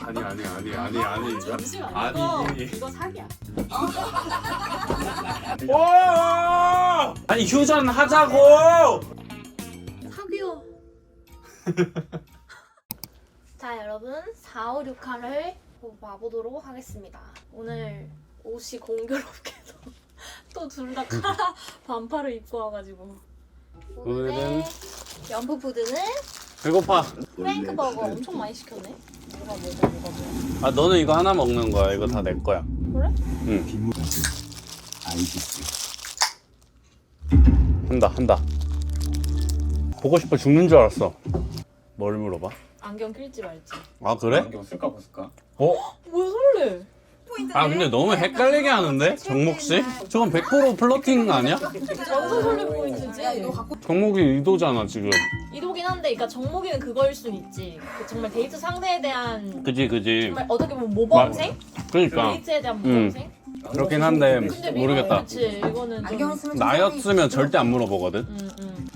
아니. 잠시만. 아니. 이거 사기야. 와! 아니 휴전 하자고. 사기야. 자 여러분 4, 5, 6화를 봐보도록 하겠습니다. 오늘 옷이 공교롭게도 또 둘 다 카라 반팔을 입고 와가지고 오늘의 연프푸드는 배고파. 프랭크버거 엄청 많이 시켰네. 뭐가 뭐가. 아 너는 이거 하나 먹는 거야. 이거 다 내 거야. 그래? 응. 한다. 보고 싶어 죽는 줄 알았어. 뭘 물어봐? 안경 낄지 말지. 아 그래? 안경 쓸까 벗을까? 어? 뭐야 설레. 아 근데 너무 헷갈리게 하는데? 정목 씨? 저건 100% 플러팅 아니야? 완전 설레 포인트지. 정목이 이도잖아 지금. 이도긴 한데, 그러니까 정목이는 그거일 순 있지. 그 정말 데이트 상대에 대한 그지. 정말 어떻게 보면 모범생? 그러니까 데이트에 대한 모범생? 그렇긴 한데 근데 모르겠다. 그치 이거는 좀. 나였으면 절대 안 물어보거든.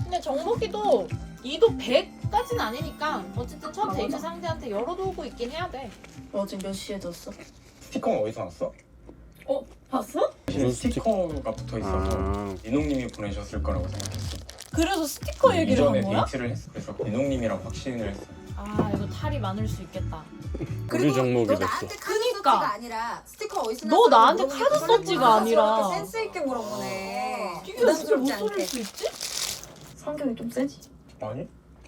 근데 정목이도 이도 100까지는 아니니까 어쨌든 첫 데이트 상대한테 열어두고 있긴 해야 돼. 너 지금 몇 시에 졌어? 스티커는 어디서 났어? 봤어? 무슨 스티커가 붙어 있어서 아, 민홍님이 보내셨을 거라고 생각했어. 그래서 스티커 얘기를 한 이전에 거야? 데이트를 했어. 그래서 민홍님이랑 확신을 했어. 아 이거 탈이 많을 수 있겠다. 우리 정목이 너 됐어. 나한테 카드 그니까. 썼지가 아니라 스티커 어디서 너 났어? 나한테 물어보니까 카드 그걸 썼지가 아니라. 센스 있게 물어보네. 이게 어떻게 못 부담스럽지 소릴 않게. 수 있지? 성격이 좀 세지? 아니?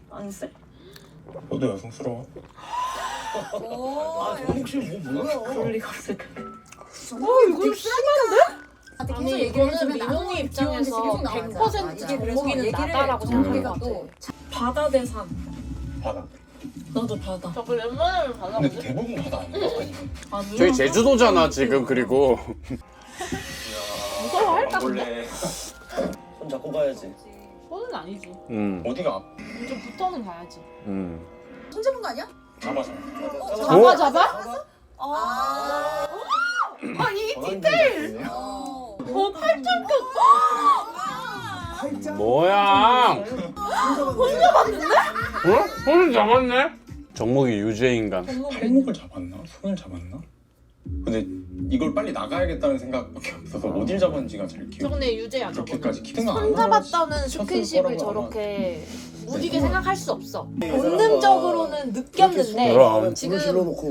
안 세? 너도 여성스러워. 오, 혹시 뭐 뭐야? 그럴 리가 없을 텐데. 이거 심한데? 나한테 아니 계속 얘기를 이거는 해주면 민홍이 나는 입장에서 귀여운 게 계속 나오잖아. 100% 이게 그래서 정목이는 얘기를 나다라고 생각하는 것 정목이가 같아. 또 바다 대 산. 바다. 나도 바다. 저거 웬만하면 근데 받아보지? 대부분 바다 아닌가? 아니야. 저희 제주도잖아 지금. 그리고 무서워할까 근데? 원래 손 잡고 가야지. 그거는 아니지. 어디가 앞? 이제부터는 가야지. 손 잡은 거 아니야? 잡아서. 잡아? 아. 아이 디테일! 어. 팔짱 뭐야? 혼자 봤는데? 어? 손을 잡았네? 정목이 유죄 인간. 팔목을 잡았나? 손을 잡았나? 근데 이걸 빨리 나가야겠다는 생각밖에 없어서 어딜 잡았는지가 잘 저 기억. 근데 유죄야 저거는. 그렇게까지 생각 안 손 하고 잡았다는 쳤을 스킨십을 거라고 저렇게 무디게 생각할 수 없어. 본능적으로는 느꼈는데 그럼 지금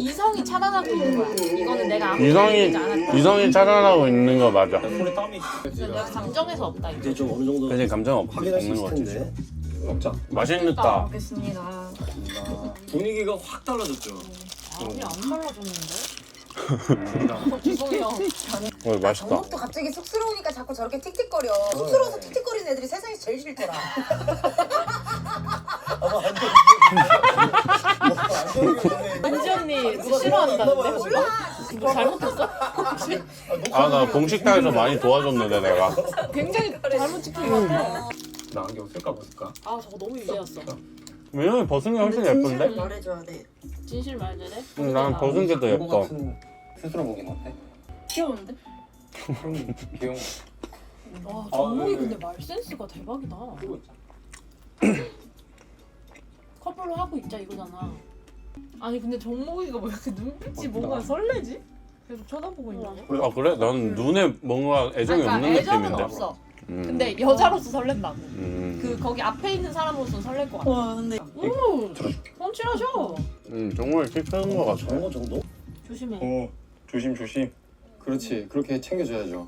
이성이 차단하고 있는 거야. 이거는 내가 아무 이성이 얘기하지 않았다. 이성이 차단하고 있는 거 맞아. 손에 땀이 내가 감정에서 없다 이거. 이제 좀 어느 정도 그지 감정 확인할 수 없는 거 있을 같지. 텐데. 먹자. 맛있겠다. 먹겠습니다. 분위기가 확 달라졌죠. 아니 안 말라줬는데? 죄송해요. 맛있다. 정목도 갑자기 쑥스러우니까 자꾸 저렇게 틱틱거려. 쑥스러워서 틱틱거리는 애들이 세상에서 제일 싫더라. 은지 언니 누가 싫어한다는데? 뭐 잘못했어? 아 나 봉식타에서 많이 도와줬는데 내가. 굉장히 잘못 지킨 것 같아. 나 안경 쓸까 벗을까? 아 저거 너무 유죄였어. 왜냐면 벗은 게 훨씬 진실을 예쁜데? 말해줘야 돼. 진실 말대래? 응, 난 벗은 게 더 그거 예뻐. 같은 스스로 보긴 어때? 귀여운데? 그럼 귀여운 와 아, 정목이 네. 근데 말 센스가 대박이다. 거 있잖아. 커플로 하고 있자 이거잖아. 아니 근데 정목이가 왜 이렇게 눈빛이 뭔가 설레지? 계속 쳐다보고 있는 거? 아 그래? 난 눈에 뭔가 애정이 없는 애정은 느낌인데. 없어. 음. 근데 여자로서 설렌다고. 음. 그 거기 앞에 있는 사람으로서 설렐 것 같아. 와 근데 오, 펀치하셔. 정말 킥하는 거 같아. 저거 정도? 조심해. 조심 조심. 그렇지. 그렇게 챙겨줘야죠.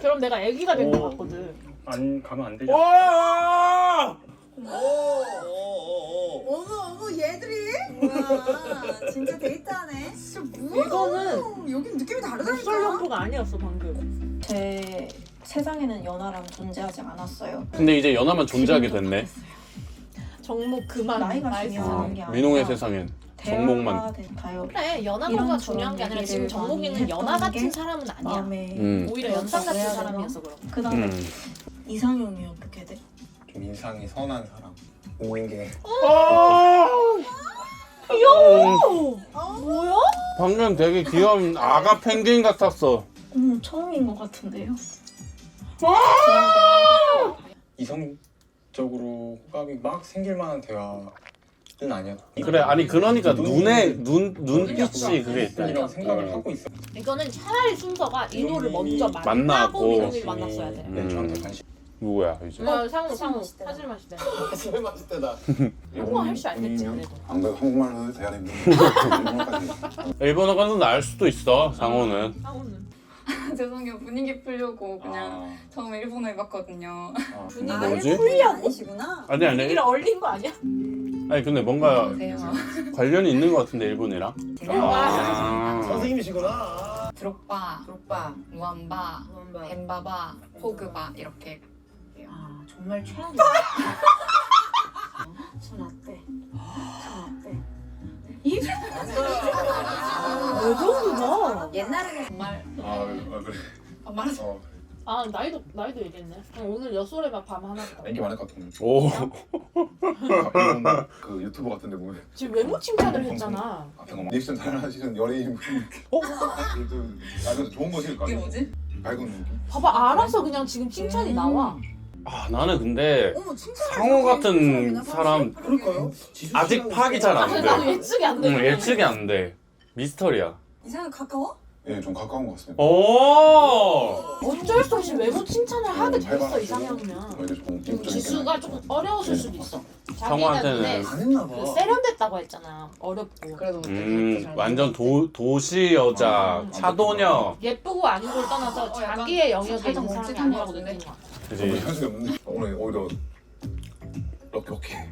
그럼 내가 애기가 된 것 같거든. 안 가면 안 되죠. 와! 어머 얘들이. 와 진짜 데이트하네. 진짜 뭐야? 이거는 여긴 느낌이 목소리 다르다니까. 연포가 아니었어 방금. 제 세상에는 연하랑 존재하지 않았어요. 근데 이제 연하만 존재하게 됐네. 정목 그만 나이가 말 중요한 세상에. 게 아니라 민홍의 세상엔 정목만. 대화가 그래 연하가 이런 중요한 게 아니라 저런 지금 얘기를 정목이는 많이 연하 했던 같은 게 사람은 아니야. 마음에 오히려 연상 같은 해야 되나? 사람이어서 그런 거. 그다음에 이상형이 어떻게 돼? 좀 인상이 선한 사람. 오는 게 귀여워. 뭐야? 방금 되게 귀여운 아가 펭귄 같았어. 처음인 것 같은데요? 이성적으로 호감이 막 생길 만한 대화 아니야. 그래 아니 그러니까 눈빛이 그게 이라고 있다니까. 생각을 하고 있어. 이거는 차라리 순서가 이노를 먼저 만나고. 만나고 민호를 만났어야 돼. 네, 저한테 관심. 누구야 이제? 상우 맛있대. 사실 맛있대. 술 맛있을 때다. 한국말 할 줄 알겠지 그래도. 안 그래도 한국말로 해도 대화를 힘들어. 일본어가는 알 수도 있어 상호는. 상우는 죄송해요. 분위기 풀려고 그냥 처음에 일본어 해봤거든요. 분위기 뭐지? 풀려 아니시구나. 아니 분위기를 얼린 거 아니야? 아니 근데 뭔가 대화. 관련이 있는 것 같은데 일본이랑. 아. 선생님이시구나. 드록바, 오빠. 무안바, 벤바바, 포그바 이렇게. 아 정말 최악이야. 전 어때? 왜 정도냐? 옛날에는 정말 그래. 말해서 아 나이도 얘기했네. 오늘 여소레밥 밤 하나 더. 인기 많을 것 같은데. 오. 일본 그 유튜버 같은데 뭐. 지금 외모 칭찬을 했잖아. 잠깐만. 리액션 잘 하시는 연예인. 좀 알면서 좋은 거 싫을 거 이게 아니야. 뭐지? 밝은 눈. 봐봐 알아서 그냥 지금 칭찬이 나와. 아 나는 근데 어머 칭찬. 상호 같은 사람 그럴까요? 아직 파악이 잘 아 안 근데 나도 돼. 예측이 안 돼. 응 예측이 안 돼. 미스터리야. 이상하게 가까워? 예, 좀 가까운 것 같습니다. 오. 어쩔 수 없이 외모 칭찬을 하게 돼 있어 활발하시고, 이상형이면. 이제 좀 기분적인 지수가 게 조금 어려웠을 수도 있어. 상호한테는 자기는 안 했나 봐. 그 세련됐다고 했잖아. 어렵고. 그래도 완전 도시 여자 차도녀. 예쁘고 아닌 걸 떠나서 약간 자기의 영역에 있는 살짝 사람이 멈칫한 아니라고 것 느끼는 것 같아. 별로 그지. 현실이 없는데 오늘 오히려 이렇게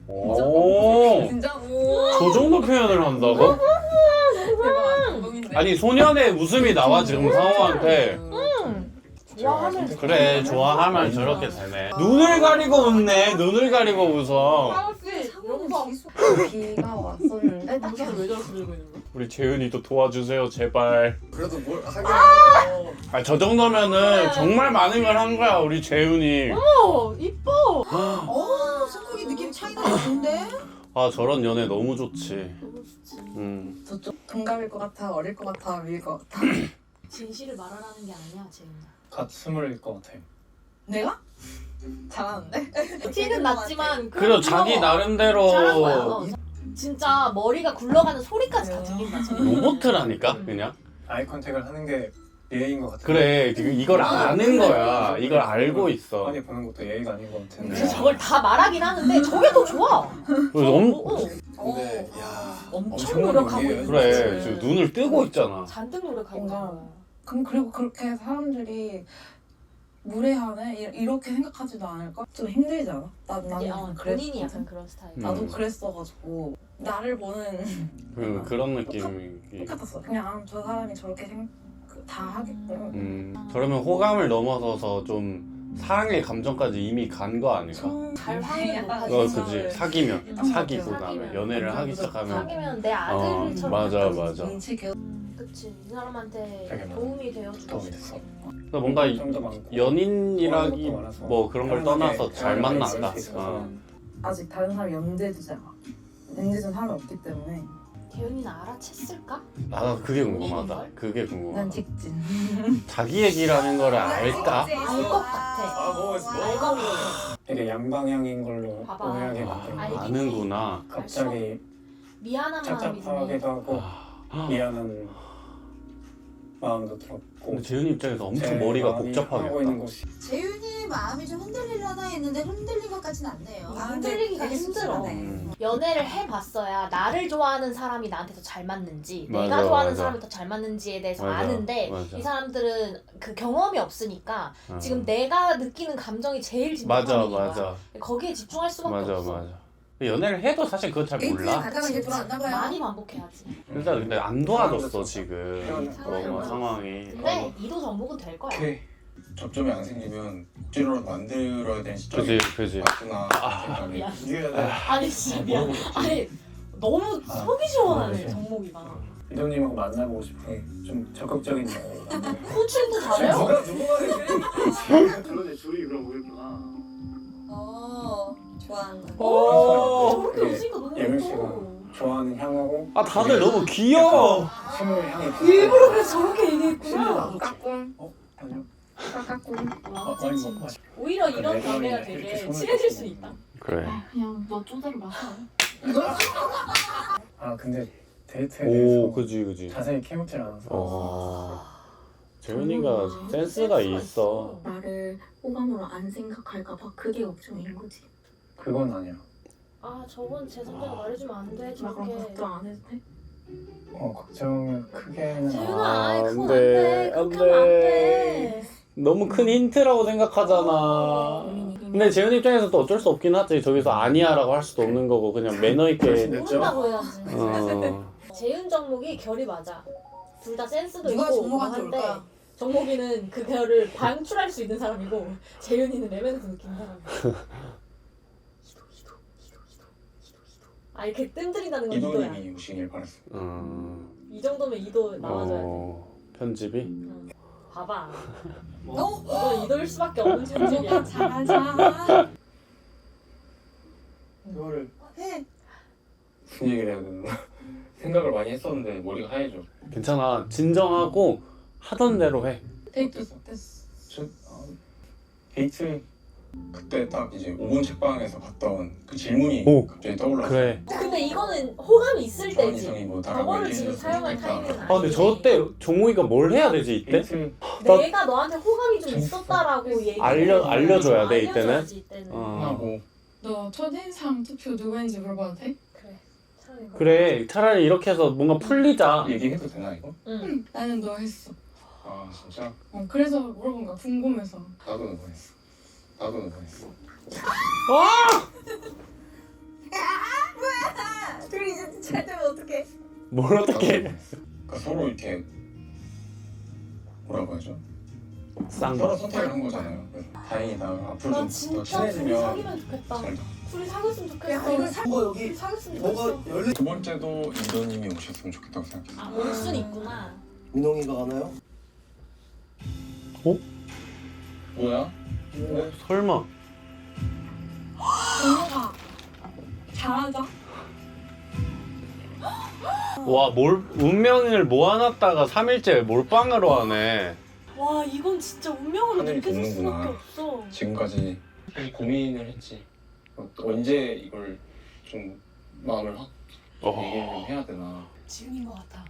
오. 진짜 오 저 정도 표현을 한다고? 대박 감동인데. 아니 소년의 웃음이 나와 지금 상호한테. 좋아하면 그래 좋아하면 저렇게 되네. 눈을 가리고 웃네. 눈을 가리고 웃어. 사우씨 용서. 비가 왔었는데 남자를 왜 저렇게 들고 있는 거야? 우리 재은이도 도와주세요 제발. 그래도 뭘 하긴 아 저 정도면은 정말 많은 걸 한 거야 우리 재은이. 이뻐. 어 성국이 느낌 차이가 좋은데? 아 저런 연애 너무 좋지. 너무 좋지. 저쪽 동갑일 것 같아 어릴 것 같아 위일 것 같아. 진실을 말하라는 게 아니야 재은아. 갓 스물일 것 같아. 내가? 잘하는데? 티는 났지만 그래도 자기 나름대로 잘한 거야. 진짜 머리가 굴러가는 소리까지 다 들린다. 지금. 로봇이라니까 그냥. 아이 컨택을 하는 게 예의인 것 같아. 그래 이걸 아는 거야. 이걸 알고 있어. 뻔히 보는 것도 예의가 아닌 것 같은데. 그래서 저걸 다 말하긴 하는데 저게 더 좋아. 근데 야 엄청 엄청난 노력하고 얘기예요. 있는 그래 거지. 지금 눈을 뜨고 있잖아. 잔뜩 노력하고 뭔가 있잖아. 그리고 그렇게 사람들이 무례하네 이렇게 생각하지도 않을까? 좀 힘들지 않아? 이제 나는 본인이 약간 그런 스타일. 나도 그랬어가지고 나를 보는 그런 느낌이. 똑같았어. 그냥 저 사람이 저렇게 다 하겠구나. 그러면 호감을 넘어서서 좀 사랑의 감정까지 이미 간 거 아닐까? 잘 화해를 약간 못하지. 그지 사기면 음, 사귀고 사귀면. 다음에 연애를 하기 시작하면 사귀면 내 아들처럼. 맞아 약간 맞아. 눈치 개 그치 이 사람한테 되게 많아. 도움이 되어주고 도움이 싶지. 됐어. 그래서 뭔가 좀더 많고 연인이라기 뭐 그런 걸 떠나서 잘 편안하게 만났다. 있을 수 있어서. 아직 다른 사람이 연대주지 않아. 연대준 사람이 없기 때문에 대현이는 알아챘을까? 나 그게 궁금하다. 그게 난 궁금하다. 직진. 자기 얘기라는 걸 알까? 알 것 같아. 알고 되게 양방향인 걸로 봐봐. 오해하게 만들고 알겠지. 아는구나. 갑자기 미안한 마음이 드네. 착잡하기도 하고 미안한 마음도 들었고. 근데 재윤 입장에서 엄청 제 머리가 마음이 하고 있는 복잡하겠다. 곳이 재윤이 마음이 좀 흔들리려나 했는데 흔들린 것 같진 않네요. 흔들리기가 힘들어. 연애를 해봤어야 나를 좋아하는 사람이 나한테 더 잘 맞는지 맞아, 내가 좋아하는 맞아. 사람이 더 잘 맞는지에 대해서 맞아, 아는데 맞아. 이 사람들은 그 경험이 없으니까 어. 지금 내가 느끼는 감정이 제일 진짜 맞아 거야. 맞아 거기에 집중할 수밖에 맞아 없어. 맞아. 연애를 해도 사실 그건 잘 몰라. 가다가 이제 돌아왔나 봐요. 많이 반복해야지. 일단 근데 안 도와줬어 지금 상황이 너무 상황이. 근데 이도 정복은 될 거야. 오케이. 접점이 안 생기면 억지로라도 만들어야 되는 시점이 그지 그지. 맞구나 생각이. 미안. 이해가 아니 진짜 미안. 아니 너무 속이 시원하네 정목이가. 이동님하고 만나보고 싶어. 좀 적극적인 거. 코칭도 잘해요? 누가 말해? 그러네 둘이 그럼 모였구나. 좋아한다. 저렇게 네. 웃으니까 너무 예명 예뻐. 씨가 좋아하는 향하고 아 다들 너무 귀여워. 식물 향이 일부러 그래서 저렇게 얘기했구나. 까꿍. 아니요. 까꿍. 와, 많이 찐친. 오히려 이런 관계가 되게 친해질 수 있다. 그래. 그냥 너 쪼대로 마셔. 아 근데 데이트에 대해서 오, 그지. 자세히 캐묻질 않아서 재윤이가 센스가 있어. 나를 호감으로 안 생각할까봐 그게 걱정인 거지. 그건 아니야. 아 저건 제 성격 말해주면 안 돼. 나 그럼 저렇게. 걱정 안 해도 돼? 걱정은 크게는 재윤아, 아이 그건 안 안 돼, 돼. 안 그렇게 하면 안 돼. 돼. 너무 큰 힌트라고 생각하잖아. 근데 재윤 입장에서 또 어쩔 수 없긴 하지. 저기서 아니야라고 할 수도 없는 거고 그냥 매너 있게. 모른다고 해야지. 어. 재윤 정목이 결이 맞아. 둘 다 센스도 누가 있고 정목한테 한데 올까? 정목이는 그 결을 방출할 수 있는 사람이고 재윤이는 내면에서 느끼는 사람이야. 아 이렇게 뜸들인다는 건 이도야. 이도님이 오시길 바랬어. 이 정도면 이도 나와줘야 돼. 편집이? 봐봐. 이건 이도일 수밖에 없는 편집이야. 잘하자. 그거를 해. 무슨 얘기를 해야 되나 생각을 많이 했었는데 머리가 하얘져. 괜찮아. 진정하고 하던 대로 해. 데이트 어땠어? 데이트 그때 딱 이제 5분 책방에서 봤던 그 질문이 오. 갑자기 떠올랐어. 그래. 근데 이거는 호감이 있을 좋아하는 때지. 이성이 뭐 다른 저거를 걸 지금 얘기해서 사용할 그러니까. 타이밍은 아 근데 아니지. 저 때 종욱이가 뭘 해야 되지 이때? 데이트 내가 너한테 호감이 좀 있었다라고 알려줘야 돼, 이때는? 알려줘야지, 이때는. 하고 너 첫인상 투표 누구인지 물어봐도 돼? 그래. 차라리 그거. 그래 차라리 이렇게 해서 뭔가 풀리자. 얘기해도 되나 이거? 응. 나는 너 했어. 아 진짜? 그래서 물어본 거야. 궁금해서. 나도 누구 했어. 나도 누구 했어. 둘이 이제 잘 되면 어떡해? 뭘 나도 어떻게? 누구 했어. 그러니까 서로 이렇게 뭐라고 하죠? 싼 서로 거. 선택을 한 거잖아요. 그래서 다행이다. 앞으로 나 좀 더 진짜 둘이 친해지면 사귀면 좋겠다. 잘. 둘이 사귀었으면 좋겠어. 야, 이거 사- 뭐 여기 둘이 사귀었으면 뭐가 좋겠어. 열리 두 번째도 이도님이 오셨으면 좋겠다고 생각했어. 아, 올 순 있구나. 민홍이가 가나요? 뭐야? 설마. 정우가 잘하자. 와, 운명을 모아놨다가 3일째 몰빵으로 하네. 와 이건 진짜 운명으로 하늘이 느껴질 돕는구나. 수밖에 없어. 지금까지 사실 고민을 했지. 언제 이걸 좀 마음을 확 얘기를 좀 해야 되나. 지금인 것 같아.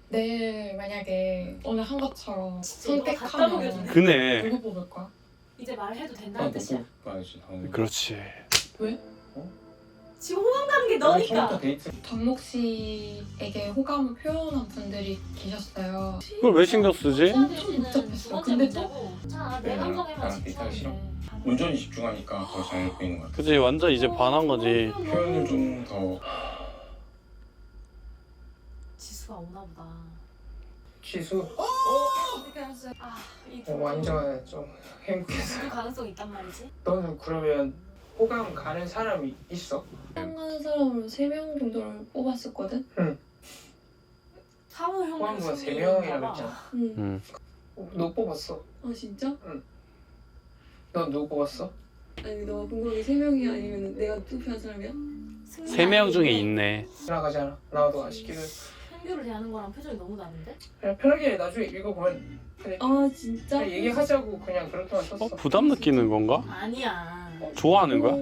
내일 만약에 오늘 한 것처럼 진짜 이거 갖다 선택하면 먹여주네. 그네. 누구 뽑을 거야? 이제 말해도 아, 된다는 뜻이야. 먹고 가야지. 당연히. 그렇지. 지금 호감 가는 게 처음부터 너니까. 데이트 전목 씨에게 호감을 표현한 분들이 계셨어요. 그걸 왜 신경 쓰지? 두 복잡했어. 번째 근데 문제고. 자, 내 나랑 감정에만 데이트하기 집중하면 싫어? 돼. 온전히 집중하니까 더 잘 보이는 것 같아. 그치, 완전 이제 반한 거지. 표현을 좀 더 지수가 오나 보다. 지수 아, 이 완전 좀 행복했어. 그 가능성 이 있단 말이지. 너는 그러면 호감 가는 사람이 있어? 사랑하는 사람으로 3명 정도를 뽑았었거든? 사무 형 호감부가 3명이라고 했잖아. 응. 너 뽑았어. 아 진짜? 너 누구 뽑았어? 아니 너가 궁금한 게 3명이야 아니면 내가 투표한 사람이야? 3명 중에 있네. 지나가잖아. 나도 아쉽기도. 현규를 대하는 거랑 표정이 너무 다른데? 그냥 편하게 나중에 읽어보면 그냥, 아 진짜? 그냥 얘기하자고 그냥 그렇게만 썼어. 부담 느끼는 건가? 아니야. 좋아하는 거야?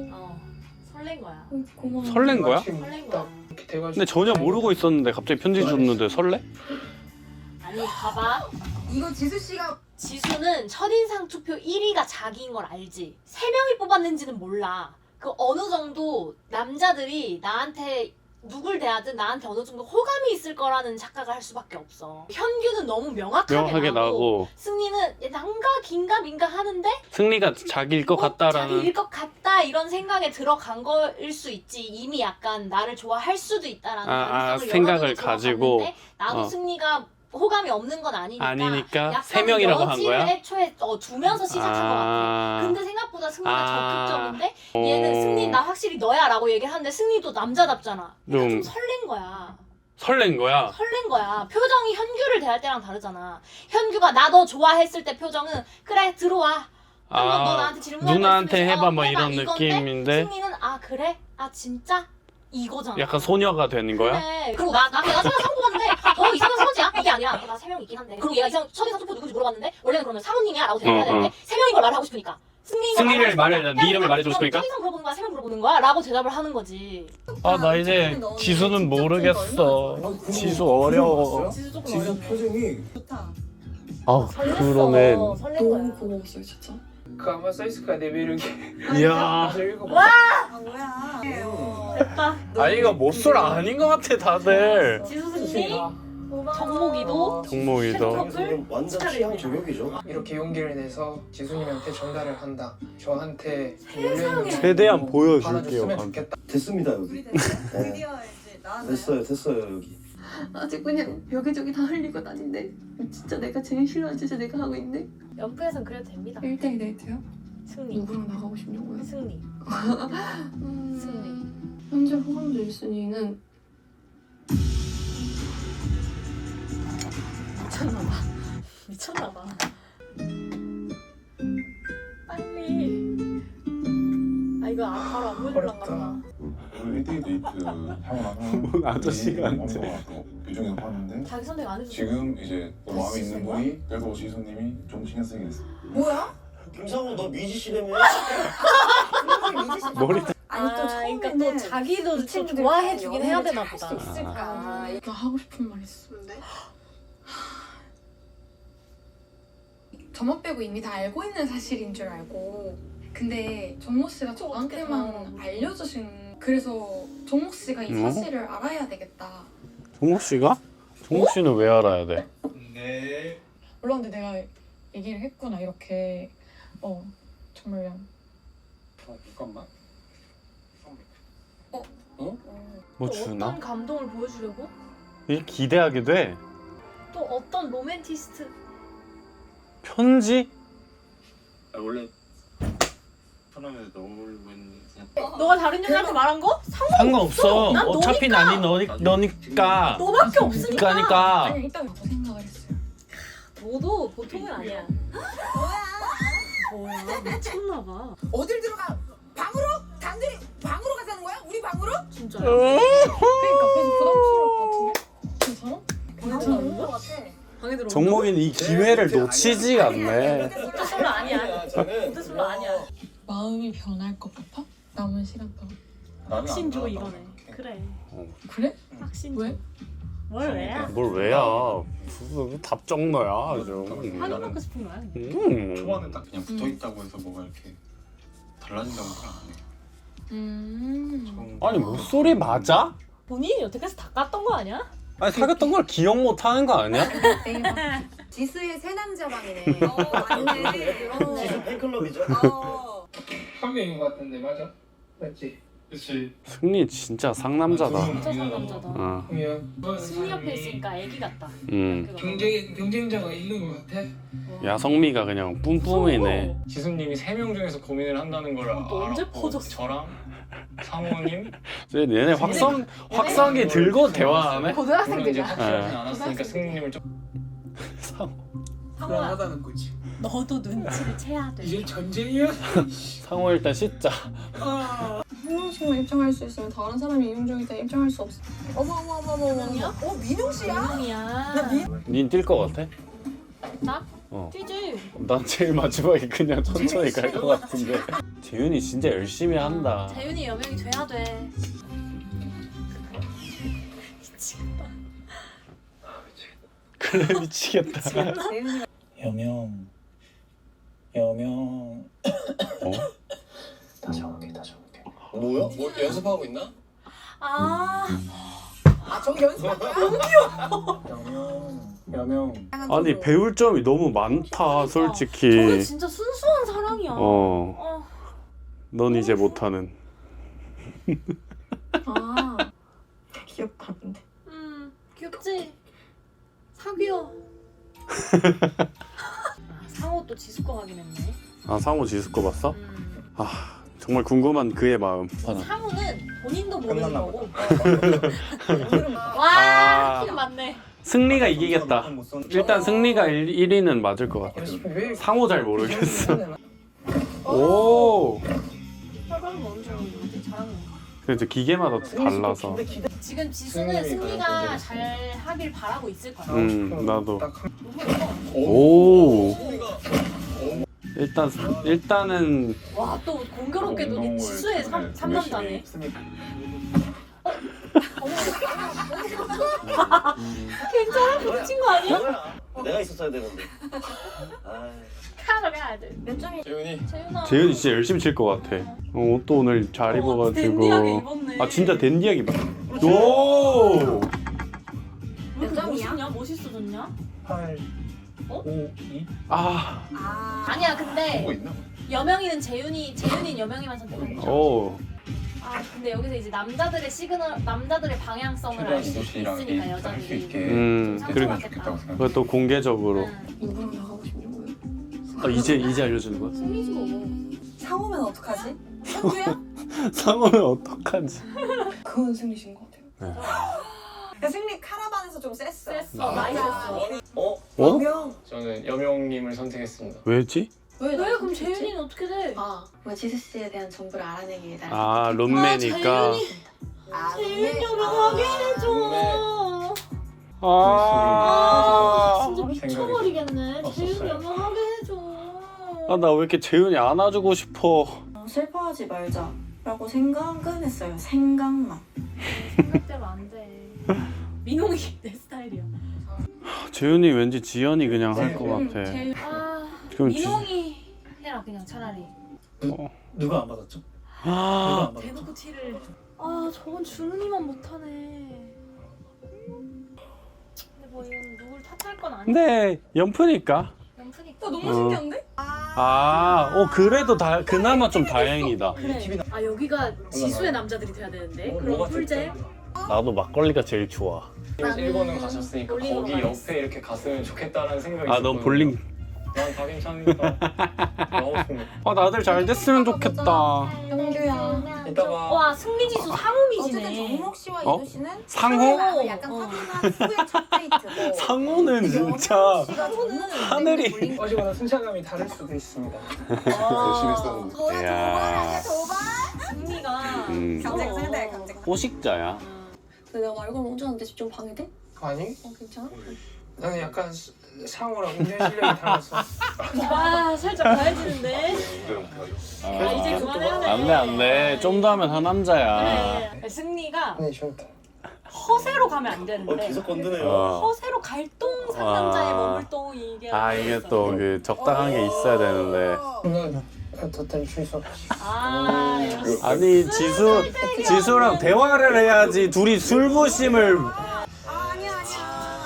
설렌 거야. 고마워. 설렌 거야? 지금 설렌 딱 거야. 이렇게 돼가지고. 근데 전혀 모르고 있었는데 갑자기 편지 줬는데 설레? 아니 봐봐. 이거 지수 씨가 지수는 첫인상 투표 1위가 자기인 걸 알지. 3명이 뽑았는지는 몰라. 그 어느 정도 남자들이 나한테 누굴 대하든 나한테 어느 정도 호감이 있을 거라는 착각을 할 수밖에 없어. 현규는 너무 명확하게 나고 승리는 난가 긴가 민가 하는데 승리가 자기일 것 같다라는. 자기일 것 같다 이런 생각에 들어간 거일 수 있지. 이미 약간 나를 좋아할 수도 있다라는 가능성을 생각을 열어두고 가지고. 들어갔는데 나도 승리가 호감이 없는 건 아니니까 아니니까 3명이라고 한 거야? 애초에 두면서 시작한 것 같아. 근데 생각보다 승리가 적극적인데 얘는 승리 나 확실히 너야 라고 얘기를 하는데 승리도 남자답잖아. 좀 설렌 거야. 설렌 거야? 설렌 거야. 표정이 현규를 대할 때랑 다르잖아. 현규가 나 너 좋아했을 때 표정은 그래 들어와. 한번 너 나한테 질문할 누나한테 거 있으면 해봐 뭐 해봐. 이런 이건데 느낌인데 승리는 아 그래? 아 진짜? 이거잖아. 약간 소녀가 되는 거야? 그래. 그리고 나 첫인상 처음 뽑았는데 너 이상한 선지야? 이게 아니라 나 3명 있긴 한데 그리고 얘가 첫인상 투표 누구지 물어봤는데 원래는 그러면 사모님이야 라고 대답해야 되는데 3명인 걸 말을 하고 싶으니까 승리 승리를 말해, 네 이름을 말해주고 싶으니까? 첫인상 물어보는 거야, 3명 물어보는 거야? 라고 대답을 하는 거지. 아, 나 이제 지수는 모르겠어. 지수 어려워. 지수 조금 지금 어렵네. 표정이 아, 그러네. 설렌 거야. 너무 고마웠어요 진짜. 그 아마 써있을 거야 내 매력이. 이야. 저 읽어봐. 아 뭐야. 됐다. 아이가 못쏠 아닌 것 같아, 다들. 지수 승리, 정목이도, 정목이도. 커플, 완전 취향 저격이죠. 이렇게 용기를 내서 지수님한테 전달을 한다. 저한테 세상에. 최대한 보여줄게요. 받아줬으면 좋겠다. 됐습니다 여기. 우리 됐어요? 네. 드디어 이제 나왔어요. 됐어요 여기. 아직 그냥 여기저기 다 흘리고 다닌데 진짜 내가 제일 싫어하는 짓을 내가 하고 있네. 연프에선 그래도 됩니다. 1대1 데이트요? 승리, 누구랑 나가고 싶냐고요? 승리. 승리. 현재 호감도 1순위는 미쳤나봐. 미쳤나봐. 빨리. 아 이거 바로 안 보여줄란 가봐. 오늘 1대1 데이트 하고 나서 아저씨가 앉아. 유정에서 봤는데 자기 선택 안 해줘. 지금 이제 또 마음에 있는 분이 그래도 지수님이 좀 신경 쓰게 됐어. 뭐야? 김상우 너 미지 씨라며? 머리 아니 또 그러니까 처음에는 또 자기도 좀 친구들 좋아해 주긴 해야 되나 할수 보다. 있을까? 나 하고 싶은 말 있어. 뭔데? 저만 빼고 이미 다 알고 있는 사실인 줄 알고 근데 정모 씨가 저한테만 알려주신 그래서 정모 씨가 이 사실을 알아야 되겠다. 정목 씨가? 정목 씨는 왜 알아야 돼? 네. 물론 근데 내가 얘기를 했구나 이렇게 정말 그냥 잠깐만. 뭐 또 주나? 어떤 감동을 보여주려고? 이게 기대하게 돼. 또 어떤 로맨티스트? 편지? 원래 사람에서 너울면 너가 다른 여자한테 말한 거? 상관없어. 난 어차피 너니까. 너니까. 너밖에 없으니까. 그러니까. 아니 일단 더 생각을 했어요. 너도 보통은 아니야. 뭐야 미쳤나봐. 어딜 들어가? 방으로? 단둘이 방으로 가자는 거야? 우리 방으로? 진짜. 그러니까 그래서 부담스러울 것 같은데 괜찮아? 괜찮은 거? 방에 들어. 정목이는 이 기회를 놓치지가 않네. 모태솔로 아니야. 모태솔로 아니야. 마음이 변할 것 같아? 남은 시간 동안. 확신 줘 이거네. 그래. 그래? 확신. 왜? 뭘 왜야? 뭘 왜야? 답정너야 아주. 확인받고 싶은 거야. 초반은 딱 그냥 붙어 있다고 해서 뭐가 이렇게 달라진다고 생각 안 해. 아니 목소리 맞아? 본인이 여태까지 다 깠던 거 아니야? 아니 사귀었던 걸 기억 못 하는 거 아니야? 지수의 새 남자방이네. 맞네. 지수 팬클럽이죠? 한 명인 것 같은데 맞아? 맞지? 그렇지. 승리 진짜 상남자다. 진짜 상남자다. 어. 그러면 승리 옆에 있으니까 애기 같다. 경쟁자가 있는 것 같아? 야성미가 그냥 뿜뿜이네. 지수님이 3명 중에서 고민을 한다는 걸 너 언제 알았고 퍼졌어? 저랑 상호님 얘네 확성기 들고 대화하네. 물론 이제 고등학생들이야. 확실하진 않았으니까 승리님을 좀 상호야. 불안하다는 거지. 너도 눈치를 채야 돼. 이제 전쟁이야? 상호 일단 씻자. 민용 입장할 수 있으면 다른 사람이 이용 중이다 입장할 수 없어. 어머. 민용이야? 민용 씨야? 민용이야. 닌 뛸 것 같아? 나? 어. 뛰지. 난 제일 마지막에 그냥 천천히 갈 것 같은데. 재윤이 진짜 열심히 한다. 재윤이 여명이 돼야 돼. 미치겠다. 그래 미치겠다. 여명. 어? 다시 와볼게. 뭐야? 뭐 연습하고 있나? 아. 저기 연습한 거야? 여명. 아니 배울 점이 너무 많다 솔직히. 저게 진짜 순수한 사랑이야. 어. 넌 이제 못하는. 아 귀엽다는데. 귀엽지? 사귀어. 상호 또 지수 거 확인했네. 아 상호 지수 거 봤어? 아 정말 궁금한 그의 마음. 상호는 본인도 모르는 끝났나 거고. 아. 와, 하필 맞네. 승리가 이기겠다. 일단 승리가 1위는 맞을 것 같아. 상호 잘 모르겠어. 오. 혈관 먼저 잘하는 거. 근데 기계마다 달라서. 지금 지수는 승리가 잘 하길 바라고 있을 거야. 나도. 너무 예뻐. 오. 일단은 와 또 공교롭게도 운동을 지수의 최근에 3남자네. 열심히 괜찮아? 붙인 거 아니야? 내가 있었어야 되는데. 가야 돼. 몇 점이? 재훈이 재윤아. 재현이 진짜 열심히 칠 것 같아. 옷도 오늘 잘 입어가지고. 댄디하게 입었네. 아 진짜 댄디하게 입었. 오. 왜 이렇게 멋있냐? 멋있어졌냐? 8, 어? 5, 2. 아. 아니야 보고 근데 있나? 여명이는 재윤이는 여명이만 선택한 거야. 오. 아 근데 여기서 이제 남자들의 시그널, 남자들의 방향성을 최대한 알 수 이도씨랑 있으니까 할수 여자들이. 있게 좀 그러면 상처받겠다. 좋겠다고 생각. 그것도 공개적으로. 응. 누구랑 나가고 싶냐고요? 이제 알려주는 거야? 승리지 뭐. 상호면 어떡하지? 상호는 어떡하지? 그건 승리신 것 같아요. 야, 승리 카라반에서 좀 셌어. 셌어. 많이 셌어. 어? 어? 저는 여명님을 선택했습니다. 왜지? 왜 그럼 재윤이는 어떻게 돼? 뭐 지수 씨에 대한 정보를 알아내기 위해 날 아 룸메니까. 재윤 여명하게 해줘. 아. 진짜 미쳐버리겠네. 재윤 여명하게 해줘. 아 나 왜 이렇게 재윤이 안아주고 싶어. 슬퍼하지 말자라고 생각은 했어요. 생각만. 생각대로 안 돼. 민홍이 내 스타일이야. 재윤이 왠지 지연이 그냥 할 것 같아. 아 그럼 민홍이 해라 그냥 차라리. 누가 안 받았죠? 아. 대놓고 티를. 아 저건 준우이만 못하네. 근데 뭐 이건 누굴 탓할 건 아니야. 근데 연프니까. 연프니까. 너무 신기한데? 그래도 그나마 좀 다행이다. 그래. 아 여기가 지수의 남자들이 돼야 되는데. 그럼 뭐가 꿀잼. 나도 막걸리가 제일 좋아. 일본은 가셨으니까 볼링으로 거기 가겠어. 옆에 이렇게 갔으면 좋겠다라는 생각이 아, 넌 볼링. 난 다 괜찮으니까 나오고 싶은데 아, 나들 잘 됐으면 좋겠다. 영규야. 이따가 와 승리지수 어쨌든 상홈이지네. 정목 씨와 어? 이도 씨는 상호? 상호가 약간 확인한 후의 첫 데이트고. 상호는 진짜 여명 씨가 저는 하늘이. 볼링 어제보다 승차감이 다를 수도 있습니다. 열심히 했었는데. 뭐야 이야. 도발? 승리가. 경쟁 상대 경쟁. 포식자야. 근데 내가 말걸 먼저 하는데 좀 방해돼? 아니? 괜찮아? 나는 약간 상호랑 운전 실력이 달랐어. 아 살짝 가해지는데. 아 이제 그만해야 돼. 안돼. 좀 더 하면 하남자야. 그래. 승리가 네, 좋다. 허세로 가면 안 되는데. 계속 건드네요. 허세로 갈동 상남자의 머물동 이게. 이게 또 그 적당한 게 있어야 되는데. 난 덧대는 출석. 아 역시. 아니 지수랑 대화를 해야지. 둘이 술부심을. 아니야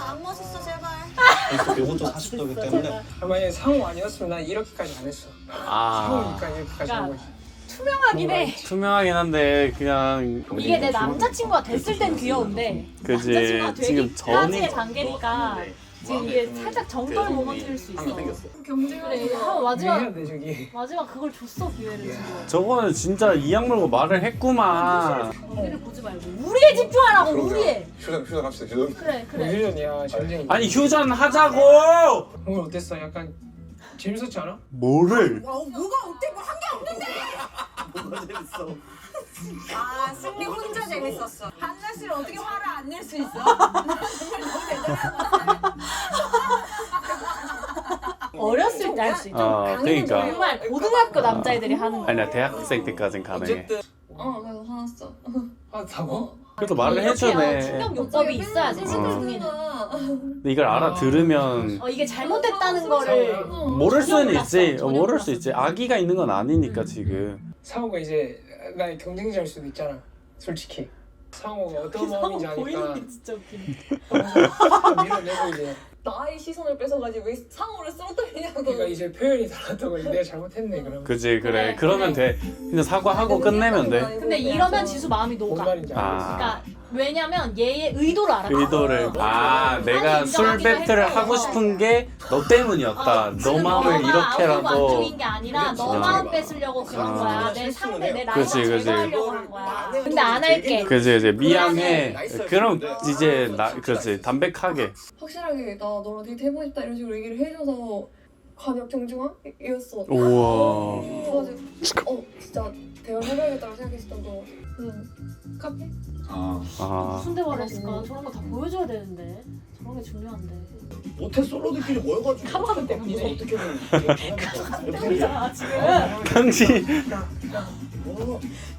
안 멋있어 제발. 이것도 40도기 때문에. 만약에 상호 아니었으면 난 이렇게까지 안 했어. 상호니까 이렇게까지 한 거지. 투명하긴 해. 투명하긴 한데 그냥 이게 내 남자친구가 됐을 땐 귀여운데. 그지. 남자친구가 지금 되기까지의 전이 단계니까 지금 이게 살짝 정떨 모먼트일 수 있어. 그래 경쟁하는 한 해야 마지막 돼 저기. 그걸 줬어 기회를 지금. 저거는 진짜 이악 물고 말을 했구만. 우리를 보지 말고 우리에 집중하라고 우리에. 휴전 합시다. 휴전. 그래. 휴전이야 전쟁이. 아니 휴전 하자고. 오늘 어땠어? 약간 재밌었지 않아? 뭐를? 와 뭐가 어때 뭐 한 게 없는데. 뭐가 재밌어. 아 승리 혼자 재밌었어. 한나 씨를 어떻게 화를 안 낼 수 있어? 정말 너무 대단하다. 어렸을 때 할 수 있죠. 그러니까. 정말 고등학교 남자애들이 하는 거. 아니 나 대학생 때까진 가능해. 어쨌든 그래서 화났어. 하다고? 그래도 말을 해주네. 충격 요법이 있어야지 승리는. 근데 이걸 알아들으면 이게 잘못됐다는 거를 모를 수는 있지. 모를 수 있지. 아기가 있는 건 아니니까 지금. 상호가 이제 나의 경쟁자일 수도 있잖아. 솔직히. 상호가 어떤 마음인지 보이는 아니까 게 진짜 웃기네. 밀어내고 이제 나의 시선을 뺏어가지고 왜 상호를 쓰러뜨리냐고. 그러니까 이제 표현이 달랐다고 이제 내가 잘못했네 그러면. 그지 그래. 그래, 그러면 돼. 그냥 사과하고 끝내면 돼. 근데 이러면 지수 마음이 뭔 녹아. 말인지 알겠어. 그러니까 왜냐면 얘의 의도를 알아. 의도를. 내가 술 배틀을 하고 싶은 게 너 때문이었다. 너 마음을 이렇게라도. 안쪽인 게 아니라 너 그치. 마음 뺏으려고 그런 거야. 내 상대 내 나이가 그치, 그치. 제거하려고 한 거야. 근데 안 할게. 그지 이제 미안해. 그럼 이제 그렇지 담백하게. 확실하게 나 너랑 데이트 해보고 싶다 이런 식으로 얘기를 해줘서 관역 정중앙이었어. 우와. 그래가지고 진짜 대화를 해봐야겠다고 생각했었던 거. 카페? 아. 무슨 대화를 했을까? 저런 거 다 보여줘야 되는데. 그런 게 중요한데. 모태 솔로들끼리 모여가지고 카메라 때문이네. 어떻게든 보이잖아 지금. 당신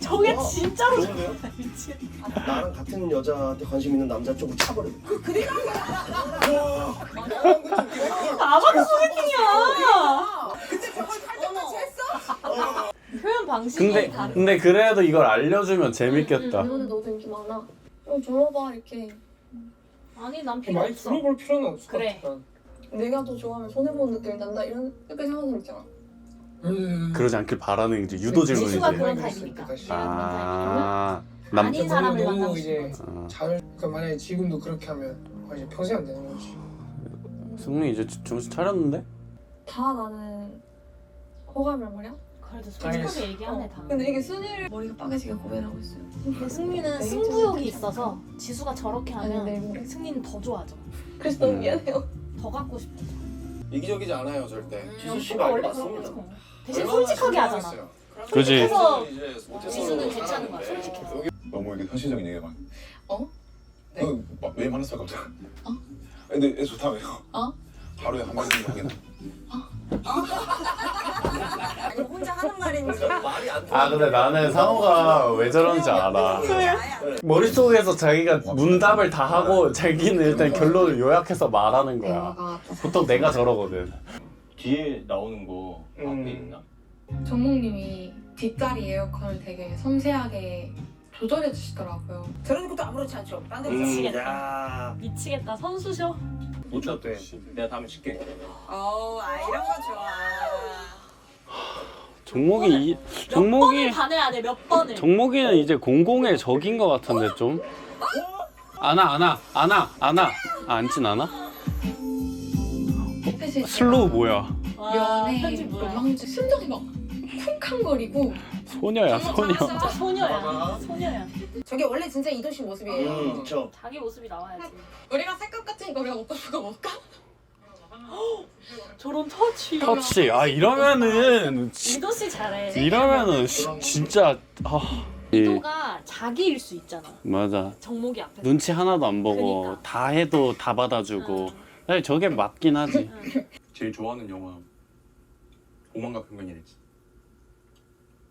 저게 진짜로 좋은데요? 미치겠다. 나랑 같은 여자한테 관심 있는 남자 쪽으로 차버려. 아마도 소개팅이야. 근데 저걸 살짝같이 했어? 표현 방식이 다른. 근데 그래도 이걸 알려주면 재밌겠다. 근데 너도 인기 많아. 들어봐 이렇게. 아니 난 필요 많이 없어. 들어볼 필요는 없을 그래. 것 같아. 내가 더 좋아하면 손해보는 느낌이 난다 이렇게 생각하는 거 있잖아. 그러지 않길 바라는 이제 유도 질문이지. 지수가 그런 타입이니까. 아 아닌 사람을 너무 만나고 이제 싶은 거지. 잘 그러니까 만약에 지금도 그렇게 하면 이제 평생 안 되는 거지. 승리 이제 정신 차렸는데? 다 나는 호감이란 말이야? 그래도 솔직하게 얘기하네 다. 근데 이게 순위를 머리가 빠개지게 고민하고 있어요. 근데 승리는 승부욕이 있어서 지수가 저렇게 하면 아니, 네. 승리는 더 좋아져. 그래서 너무 미안해요. 더 갖고 싶어. 이기적이지 않아요 절대. 지수 가 씨가 원래 맞습니다. 그런 거지. 대신 솔직하게 하잖아. 그지. 그래서 이제 모태 지수는 솔로. 괜찮은 거야 솔직해서. 너무 이게 현실적인 얘기가 많아. 네. 왜 만났어 갑자기? 근데 애 좋다며요. 하루에 한 번 정도 하긴 해. 아니 혼자 하는 말인지. 말이 안 아 근데 나는 상호가 왜 저런지 알아. 머릿속에서 자기가 문답을 다 하고 자기는 일단 결론을 요약해서 말하는 거야. 대화가 좀 보통 내가 저러거든. 뒤에 나오는 거 앞에 있나? 정목님이 뒷자리 에어컨을 되게 섬세하게 조절해 주시더라고요. 들은 것도 아무렇지 않죠. 딴 데로 미치겠다. 야. 미치겠다. 선수셔. 못 쳤대. 내가 다음에 칠게. 이런 거 좋아. 종목이 몇 번을 반해야 돼. 몇 번을. 종목이는 이제 공공의 적인 것 같은데 좀. 앉진 않아? 슬로우 뭐야? 와, 연애, 편집 뭐야? 로망주 심장이 막 쿵쾅거리고 소녀야 소녀. 진짜 소녀야. 소녀야. 저게 원래 진짜 이도씨 모습이에요. 그렇죠. 자기 모습이 나와야지. 우리가 색깔 같은 거랑 오빠가 먹까? 저런 터치. 터치. 이러면은 이도 씨 잘해. 이러면은 진짜 이도가 자기일 수 있잖아. 맞아. 정목이 앞에서. 눈치 하나도 안 보고 그러니까. 다 해도 다 받아주고. 사실 저게 맞긴 하지. 제일 좋아하는 영화 오만과 편견이랬지.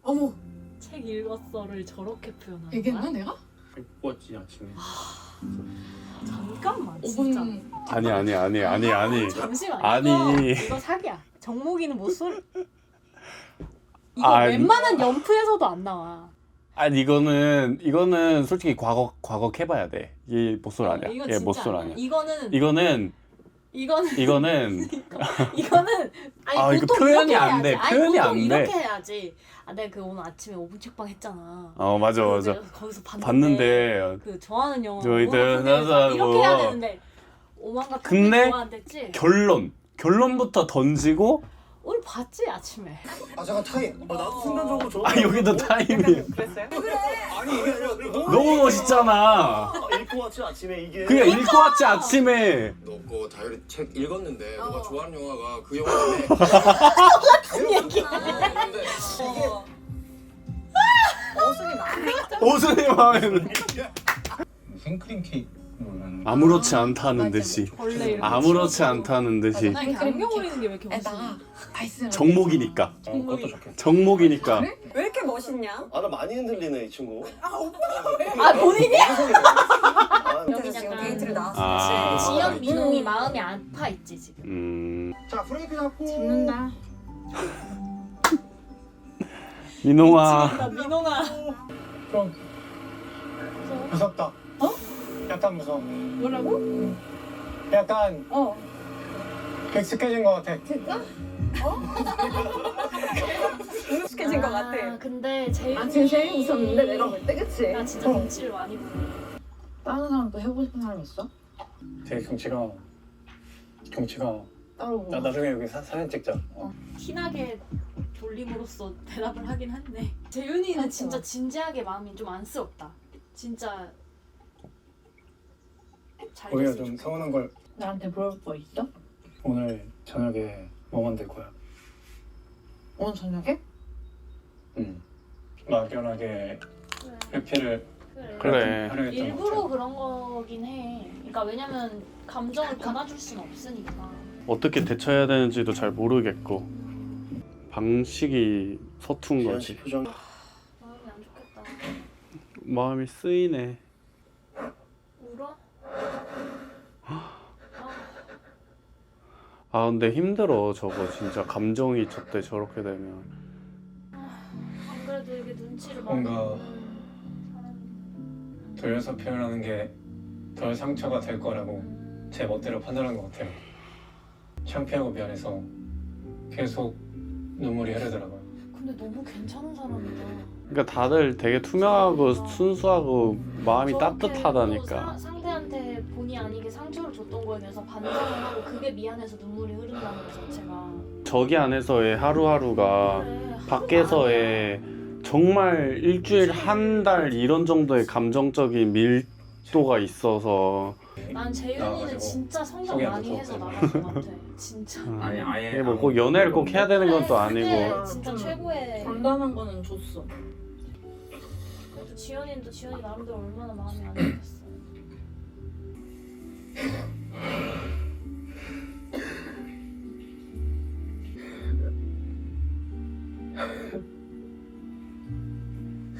어머. 책 읽었어를 저렇게 표현하는 얘기했나 거야? 내가? 뽑았지 아침에. 잠깐만 진짜. 5분 아니. 잠시만. 아니. 이거 사기야. 정목이는 못 쏠. 이거 아니. 웬만한 연프에서도 안 나와. 아니 이거는 솔직히 과거 캐봐야 돼. 얘 못쏠 아니야. 이건 얘 진짜 못쏠 아니야. 아니야. 이거는 이거는 아니 이거 보통 표현이 이렇게 안 돼. 해야지. 표현이 보통 안 이렇게 돼. 해야지. 내가 그 오늘 아침에 5분 책방 했잖아. 맞아. 내가 거기서 봤는데 그 좋아하는 영화 저희들 이렇게 하자고. 해야 되는데 오만과 근데 좋아한댔지. 결론부터 던지고 오늘 봤지 아침에. 잠깐 타임. 나도 순간적으로 저거. 여기도 타임이 그랬어요? 아니 이게 아니라 너무 멋있잖아. 읽고 왔지 아침에 이게. 그냥 읽고 왔지 아침에. 너 그 다이어리 책 읽었는데 너가 좋아하는 영화가 그 영화인데. 똑같은 얘기. 어순이 많아. 오순이 마음에는 생크림 케이크. 아무렇지 않다는 듯이. 원래 이렇게 아무렇지 않다는 듯이. 나 이렇게 안경 어리는 게 왜 이렇게 멋있어? 에다가 다이스를 정목이니까. 그것도 좋겠다. 정목이니까. 왜 이렇게 멋있냐? 나 많이 흔들리네 이 친구. 본인이? 여기 지금 데이트를 나왔어. 아. 지연 민홍이 마음이 아파 있지 지금. 자 프레이크 잡고. 잡는다. 민홍아. 나 민홍아. 좀 무섭다. 약간 무서워. 뭐라고? 약간 익숙해진 것 같아. 익숙해진 것 같아. 근데 제일 지금 제일 웃었는데 내가 볼 때 그치? 나 진짜 눈치를 많이 보네. 다른 사람 또 해보고 싶은 사람 있어? 되게 경치가 따로 뭐 나중에 여기 사진 찍자. 티나게 돌림으로써 대답을 하긴 했네. 재윤이는 진짜 진지하게 마음이 좀 안쓰럽다. 진짜 잘 우리가 됐으면 좀 좋겠다. 서운한 걸 나한테 물어볼 거 있어? 오늘 저녁에 뭐 만들 거야? 오늘 저녁에? 막연하게 회피를 그래. 일부러 그런 거긴 해. 그러니까 왜냐면 감정을 받아줄 순 없으니까. 어떻게 대처해야 되는지도 잘 모르겠고 방식이 서툰 지현 거지. 씨 표정. 마음이 안 좋겠다. 마음이 쓰이네. 울어? 아 근데 힘들어 저거 진짜 감정이 저때 저렇게 되면. 안 그래도 이게 눈치를 뭔가 많이 보는 사람이. 돌려서 표현하는 게 덜 상처가 될 거라고 제 멋대로 판단한 것 같아요. 창피하고 미안해서 계속 눈물이 흐르더라고요. 근데 너무 괜찮은 사람이다. 그러니까 다들 되게 투명하고 순수하고 마음이 저렇게 따뜻하다니까. 또 상대한테 본의 아니게 상처를 줬던 거에 대해서 반성을 하고 그게 미안해서 눈물이 흐른다는 것 자체가. 저기 안에서의 하루하루가 그래, 밖에서의 정말 일주일 한 달 이런 정도의 감정적인 밀도가 있어서. 난 재윤이는 나와가지고 진짜 성장 속이 안 많이 좋아서 해서 나갈 것 같아. 진짜. 아니 아예 이게 뭐 꼭 연애를 꼭 해야 되는 건 또 아니고. 그게 진짜 최고의. 단단한 거는 줬어. 그래도 지연이는 또 지연이 나름대로 얼마나 마음이 안 좋겠어.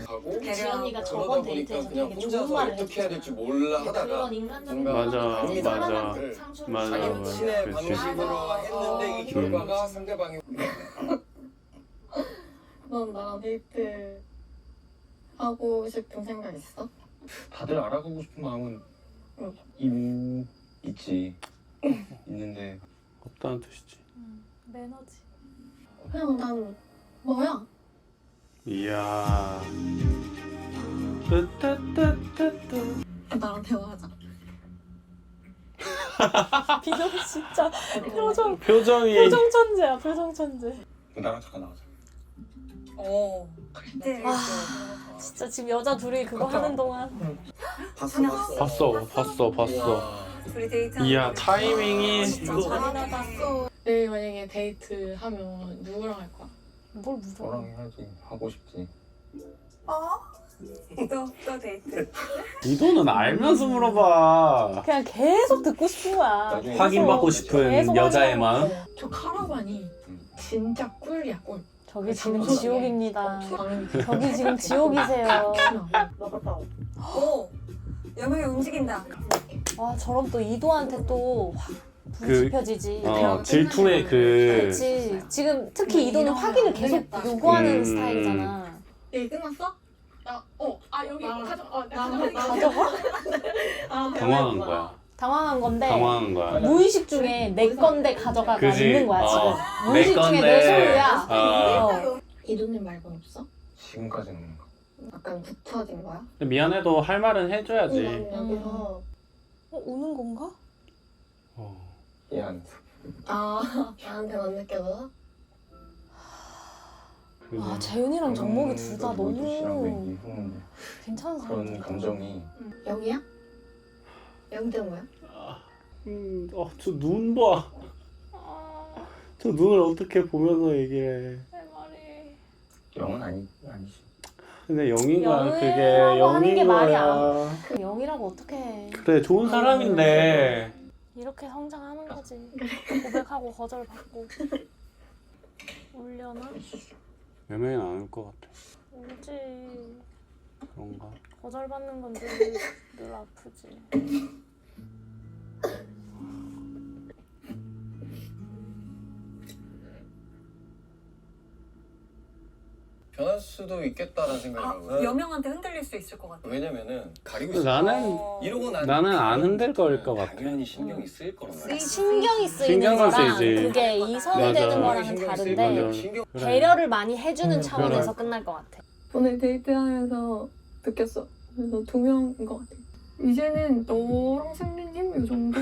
하고 지연이가 그러다 저번 보니까 데이트에서 그냥 되게 혼자서 좋은 말을 어떻게 해야 될지 몰라 하다가 그런 인간적인 맞아, 마음을 가진 맞아. 사람한테 상처를 맞아, 주는 자기 맞아. 친의 그치. 방식으로 했는데 이 결과가 상대방이 넌 나랑 데이트 하고 싶은 생각 있어? 다들 알아보고 싶은 마음은 있지. 있는데 없다는 뜻이지. 매너지. 그냥 난 너야. 이야. 뜨뜨뜨뜨뜨. 나랑 대화하자. 비정 진짜 표정 표정이. 천재야 표정 천재. 나랑 잠깐 나가자. 어. 네. 진짜 지금 여자 둘이 그거 하는 동안 봤어. 둘이 데이트. 이야 타이밍이. 진짜 잔인하다. 내일 만약에 데이트 하면 누구랑 할 거야? 뭘 물어? 너랑 해야지. 하고 싶지. 또 데이트. 이도는 알면서 물어봐. 그냥 계속 듣고 싶은 거야. 나중에 확인받고 계속 싶은 여자의 마음. 저 카라반이 진짜 꿀이야 꿀. 저기 지금 지옥입니다. 당연히 저기 지금 지옥이세요. 오. 여명이 움직인다. 와 저럼 또 이도한테 또 확 불 그- 지펴지지. 질투의 그. 그렇지. 지금 특히 이도는 확인을 계속 요구하는 스타일이잖아. 얘 끝났어? 여기 가져. 가져가? 당황한 거야. 당황한 건데 당황한 거야. 무의식 중에 내 건데 가져가가 그지? 있는 거야 지금. 내 무의식 중에 내 소유야. 어. 이도님 말고는 없어? 지금까지는 없는 거. 약간 붙어진 거야? 미안해도 할 말은 해줘야지. 난 여기서 우는 건가? 미안. 나한테 안 느껴져? 아 재윤이랑 정목이 둘 다 너무 얘기했는데 괜찮은 그런 사람들. 감정이 여기야? 여기 된 거야? 저 눈 봐. 저 눈을 어떻게 보면서 얘기해. 내 말이. 영은 아니지. 근데 영인 거야 그게. 영이라고 하는 게 영인 말이야. 거야. 그 영이라고 어떻게 그래 좋은 사람인데. 이렇게 성장하는 거지. 고백하고 거절받고. 울려나? 연예인 안 올 것 같아. 울지. 그런가? 거절받는 건 늘 아프지. 변할 수도 있겠다라는 생각이 들어요. 여명한테 흔들릴 수 있을 것 같아. 왜냐면은 가리고 있어. 나는 이러고 나는 안 흔들 거일 것 같아. 당연히 신경이 쓰일 거란 말이야. 신경이 쓰이는 신경은 거랑 쓰이지. 그게 이성이 맞아. 되는 거랑은 신경이 다른데 쓰이고 신경 배려를 많이 해주는 차원에서 끝날 것 같아. 오늘 데이트하면서 느꼈어. 그래서 2명인 것 같아. 이제는 너랑 승리님 이 정도?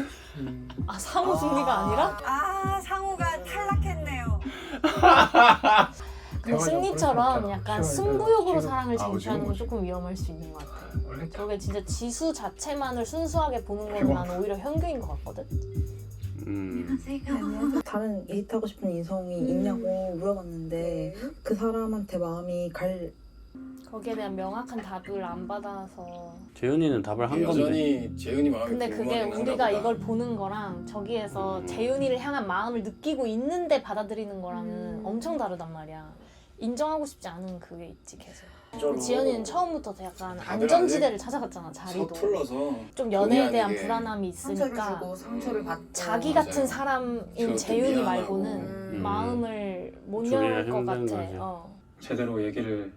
아 상호 승리가 아니라? 상우가 탈락했네요. 근데 승리처럼 약간 승부욕으로 사랑을 지금 쟁취하는 건 거지. 조금 위험할 수 있는 것 같아. 저게 진짜 지수 자체만을 순수하게 보는 건 나는 오히려 현교인 것 같거든. 다른 데이트하고 싶은 이성이 있냐고 물어봤는데 그 사람한테 마음이 갈 거기에 대한 명확한 답을 안 받아서. 재윤이는 답을 한 건데. 여전히 재윤이 마음이 근데 그게 우리가 이걸 보는 거랑 저기에서 재윤이를 향한 마음을 느끼고 있는데 받아들이는 거랑은 엄청 다르단 말이야. 인정하고 싶지 않은 그게 있지 계속. 지연이는 처음부터 약간 안전지대를 찾아갔잖아. 자리도 서툴러서 좀 연애에 본의 대한 아니게 불안함이 상처를 있으니까 주고 상처를 받고 자기 맞아요. 같은 사람인 저렇게 재윤이 미안하고. 말고는 마음을 못 조리가 열 것 힘든 같아. 거지. 제대로 얘기를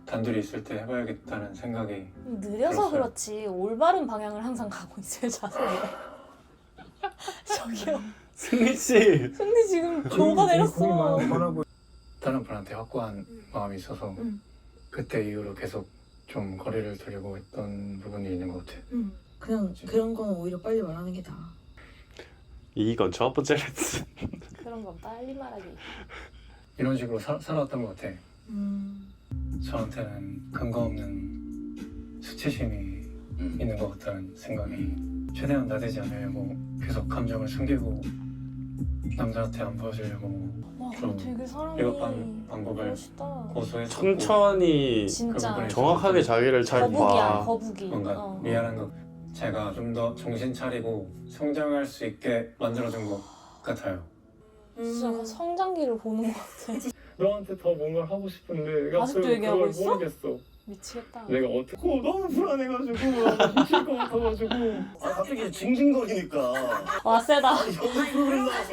단둘이 있을 때 해봐야겠다는 생각이 느려서 들었어요. 그렇지 올바른 방향을 항상 가고 있어요 자세히. 저기요. 승리 씨. 승리 지금 녹아내렸어. 다른 분한테 확고한 마음이 있어서 그때 이후로 계속 좀 거리를 두려고 했던 부분이 있는 것 같아요. 그냥 그런 건 오히려 빨리 말하는 게 나아. 이건 첫 번째 레슨. 그런 건 빨리 말하기. 이런 식으로 살아왔던 것 같아. 저한테는 근거 없는 수치심이 있는 것 같다는 생각이 최대한 나대지 않으려고 계속 감정을 숨기고 남자한테 안 보여주려고 와 좀 되게 사람이 비겁한 방법을 멋있다. 고수했었고 천천히 진짜 부분에 정확하게 자기를 잘 거북이야 봐. 거북이. 뭔가 미안한 것 제가 좀 더 정신 차리고 성장할 수 있게 만들어준 것 같아요. 진짜 성장기를 보는 것 같아. 너한테 더 뭔가 하고 싶은데 내가 아직도 얘기하고 그걸 있어? 모르겠어. 미치겠다. 내가 어떻게 너무 불안해가지고 나 미칠 것 같아가지고 갑자기 징징거리니까. 와 세다. 연애 프로그램 나와서.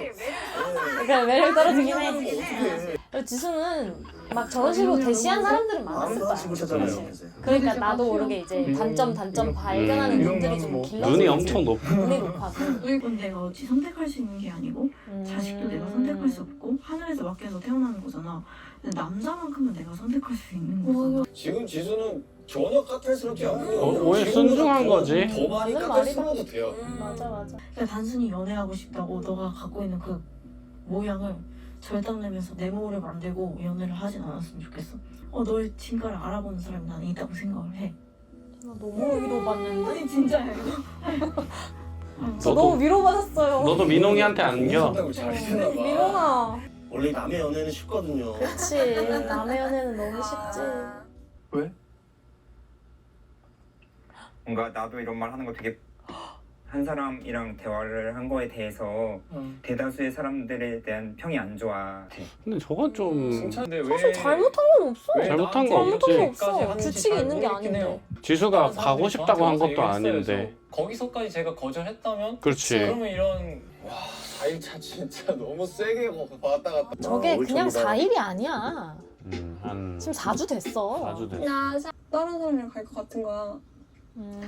그러니까 매력 떨어지긴 해. 어떻게 그리고 지수는 막 저런 식으로 대시한 사람들은 많았을 아무도 거야. 친구 찾잖아요. 그러니까 나도 모르게 이제 단점 발견하는 이런 눈들이 좀 뭐 길러져. 눈이 있지. 엄청 높아. 눈이 높아서. 이건 내가 어찌 선택할 수 있는 게 아니고 자식도 내가 선택할 수 없고 하늘에서 맡겨서 태어나는 거잖아. 근데 남자만큼은 내가 선택할 수 있는 거잖아. 지금 지수는 전혀 까탈스럽지 않고 오히려 순중한 거지. 더 많이 맞는 까탈스러워도 돼요. 맞아 맞아. 그냥 단순히 연애하고 싶다고 너가 갖고 있는 그 모양을 절단 내면서 내 몸을 만들고 연애를 하진 않았으면 좋겠어. 너의 진가를 알아보는 사람이 나는 있다고 생각을 해. 나 너무 위로받는데? 아니 진짜야 이거. 저 너도- 너무 위로받았어요. 너도 민홍이한테 안겨. 생각을 잘 해주나 봐. 민홍아. 원래 남의 연애는 쉽거든요. 그치. 남의 연애는 너무 쉽지. 뭔가 나도 이런 말 하는 거 되게 한 사람이랑 대화를 한 거에 대해서 대다수의 사람들에 대한 평이 안 좋아. 근데 저건 좀 칭찬인데 왜 사실 잘못한 건 없어. 왜 잘못한 거 나한테 없지. 잘못한 거 여기까지 없어. 하는지 규칙이 잘 있는 게 모르겠긴 아닌데. 해요. 지수가 다른 가고 사람들이 싶다고 한 저한테 것도 얘기했어요. 아닌데. 그래서 거기서까지 제가 거절했다면 그렇지. 그러면 이런 4일차 진짜 너무 세게 왔다 갔다. 저게 그냥 올챙이다. 4일이 아니야. 한 지금 4주 됐어. 4주 됐어. 나 다른 사람이랑 갈 것 같은 거야.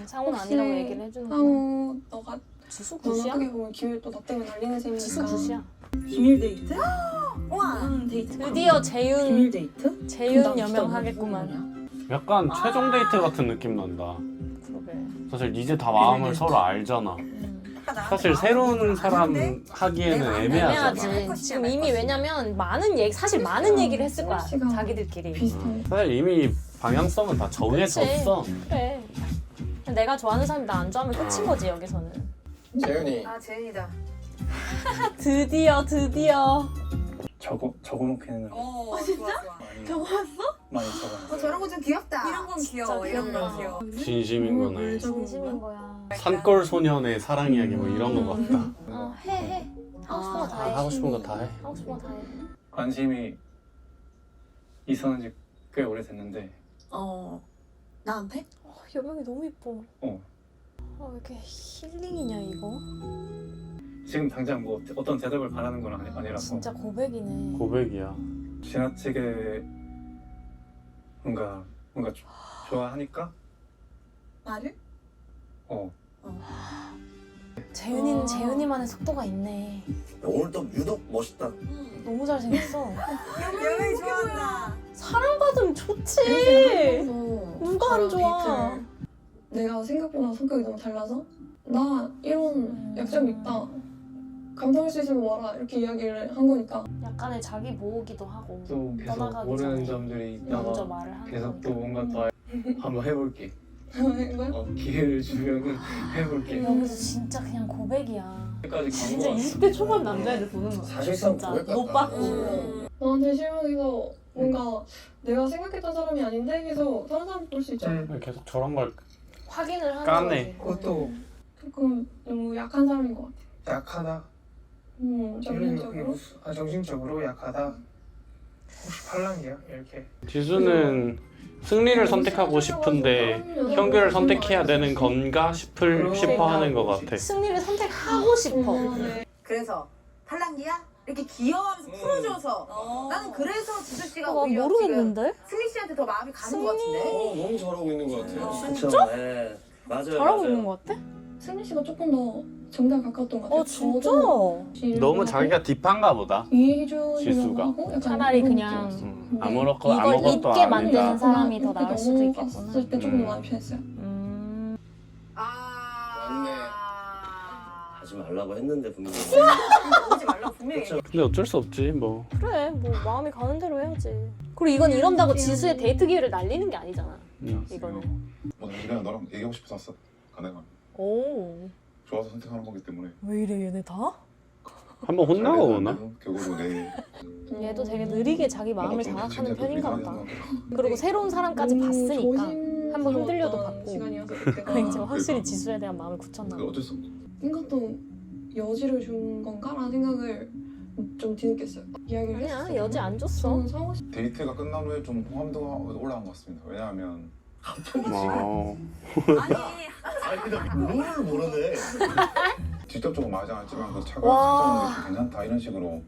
상호는 혹시 아니라고 얘기를 해주는 거야. 상호 너가 지수 너 굿이야? 나중에 보면 기회 또 나 때문에 날리는 셈이니까. 지수 굿이야. 비밀 데이트? 와. 데이트. 드디어 비밀 재윤 데이트? 재윤 여명하겠구만. 약간 최종 데이트 같은 느낌 난다. 그러게. 사실 이제 다 마음을 서로 알잖아. 사실 새로운 사람 하기에는 애매하잖아. 애매하지. 지금 이미 왜냐면 사실 많은 얘기를 했을 거야. 시간. 자기들끼리. 비슷한. 사실 이미 방향성은 다 정해졌어. 그래. 내가 좋아하는 사람이 나 안 좋아하면 끝인 거지 여기서는. 재윤이 아 재은이다. 드디어. 적어놓긴 했는데 진짜? 많이 적어. 저런 거 좀 귀엽다. 이런 건 귀여워. 이런 건 귀여워. 진심인 거네. 진심인 거야. 산골 소년의 사랑 이야기 뭐 이런 거 같다. 해. 하고 싶은 거 다 해. 하고 싶은 거 다 해. 하고 싶은 거 다 해. 관심이 있었는지 꽤 오래됐는데 나한테? 여명이 너무 이뻐. 왜 이렇게 힐링이냐 이거? 지금 당장 뭐 어떤 대답을 바라는 건 아니라서 진짜 고백이네. 고백이야. 지나치게 뭔가 좋아하니까 나를? 재윤이는 재윤이만의 속도가 있네. 오늘 또 유독 멋있다. 너무 잘생겼어. 여명이 좋아한다. 사랑받으면 좋지. 누가 안 좋아? 내가 생각보다 성격이 너무 달라서 나 이런 약점이 있다. 감당할 수 있으면 와라 이렇게 이야기를 한 거니까. 약간의 자기 모으기도 하고 또 계속 떠나가기 모르는 전에 점들이 먼저 있다가 말을 하는 계속 또 거니까. 뭔가 더 한번 해볼게. 이거야? 기회를 주면 해볼게. 여기서 진짜 그냥 고백이야. 여기까지 진짜 간거 20대 초반 남자애들 보는 거야. 사실상 진짜 고백 같다. 못 받고. 나한테 실망해서 뭔가 내가 생각했던 사람이 아닌데 해서 다른 사람 볼 수 있잖아. 계속 저런 걸 확인을 하는 까네. 거지. 그것도 조금 너무 약한 사람인 것 같아. 약하다. 정신적으로. 정신적으로 약하다. 혹시 팔랑이야 이렇게? 지수는 승리를 선택하고 싶은데 현규를 선택해야 되는 건가 싶어 하는 것 같아. 승리를 선택하고 싶어. 그래서 팔랑기야? 이렇게 귀여워하면서 풀어줘서 나는 그래서 지수 씨가 난 오히려 모르겠는데? 지금 승리 씨한테 더 마음이 가는 것 같은데. 너무 잘하고 있는 것 같아요. 진짜? 네, 맞아요. 잘하고 있는 것 같아? 승리 씨가 조금 더 정답에 가까웠던 것 같아. 진짜? 너무 자기가 딥한가 보다. 이해해주려고 지수가. 하고 약간 차라리 그런 그냥 거 있지. 아무것도 이걸 아무것도 잊게 만드는 아니다. 사람이 더 나을 수도 있겠구나. 봤을 때 조금 더 마음이 편했어요. 맞네. 하지 말라고 했는데 분명히. 오지 말라고 분명히 얘기해. 근데 어쩔 수 없지 뭐. 그래, 뭐 마음이 가는 대로 해야지. 그리고 이건 이런다고 지수의 데이트 기회를 날리는 게 아니잖아. 이거는. 뭐 그냥 너랑 얘기하고 싶어서 왔어. 가능한. 오. 좋아서 선택하는 거기 때문에. 왜 이래 얘네 다? 한번 혼나고 오나? 결국은 내 얘도 되게 느리게 자기 마음을 자각하는 편인가 보다. 그리고 그리고 새로운 사람까지 봤으니까 한번 흔들려도 받고. 시간이어서 이제 확실히 지수에 대한 마음을 굳혔나 봐. 어쩔 수 없어. 이것도 여지를 준 건가라는 생각을 좀 뒤늦겠어요. 이야기를 아니야, 했어요. 여지 안 줬어. 저는 사고 싶. 데이트가 끝난 후에 좀 호감도가 올라간 것 같습니다. 왜냐하면 어. 아니 나 룰을 모르네. 직접적으로 말하지 않았지만 그 차가 와. 찾아오는 게 괜찮다 이런 식으로 뭐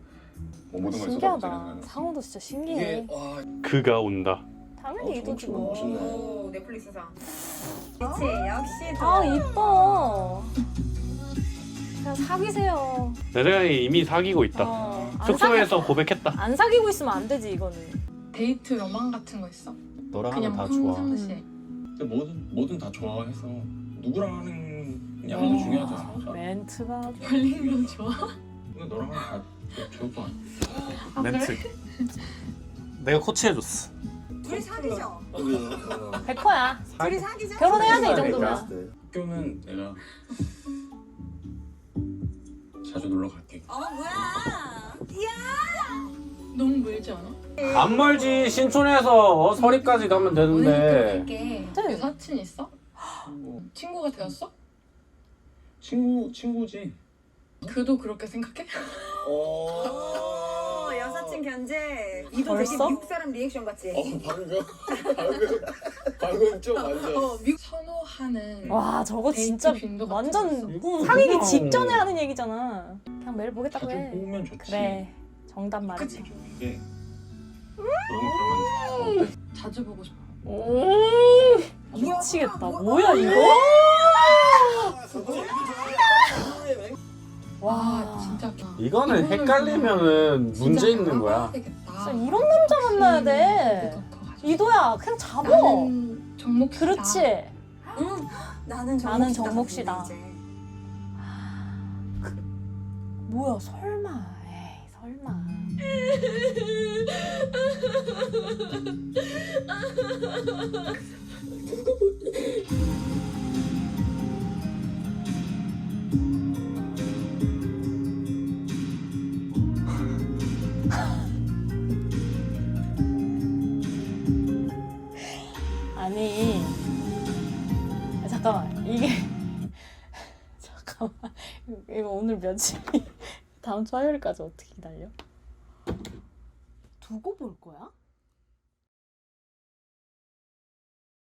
모든 걸 신기하다. 쏟아붓지는 상호도 진짜 신기해. 와 그가 온다. 당연히 이도지 뭐. 멋있네. 오, 넷플릭스상. 그치, 역시. 아 이뻐. 그냥 사귀세요. 내 생각에 이미 사귀고 있다. 안 숙소에서 고백했다. 안 사귀고 있으면 안 되지 이거는. 데이트 로망 같은 거 있어? 너랑 그냥 하면 다 좋아. 평상시에. 뭐든 다 좋아해서 누구랑 하는 양도 중요하지 않아. 멘트가 걸리는 건 좋아? 근데 너랑 하면 다 좋을 거 아니야. 아, 그래? 멘트. 내가 코치해줬어. 둘이 사귀죠? 100%야. 둘이 사귀죠? 결혼해야 돼 이 정도면. 학교는 내가 자주 놀러 갈게. 뭐야. 너무 멀지 않아? 안 멀지. 신촌에서 서리까지 가면 되는데. 이게 네. 여사친 있어? 친구가 되었어? 친구지. 그도 그렇게 생각해? 오, 여사친 견제. 이도 벌써? 되게 미국 사람 리액션 같지? 방금 좀 완전. 선호하는 와 저거 데이트 진짜 빈도 같은 완전 이거 사귀기 그냥 직전에 하는 얘기잖아. 그냥 매일 보겠다고 자주 해. 보면 좋지. 그래. 정답 말이지. 이게 너무 그러면 어때? 자주 보고 싶어. 미치겠다. 뭐야 이거? 와 진짜 이거는 헷갈리면은 문제 있는 거야. 진짜 이런 남자 만나야 돼. 이도야 그냥 잡어. 나는 정목 씨다. 그렇지. 나는 나는 정목 씨다. 이제. 뭐야 설마. 에이 설마. 아니 잠깐만 이게 잠깐만 이거 오늘 며칠 다음 주 화요일까지 어떻게 기다려? 두고 볼 거야?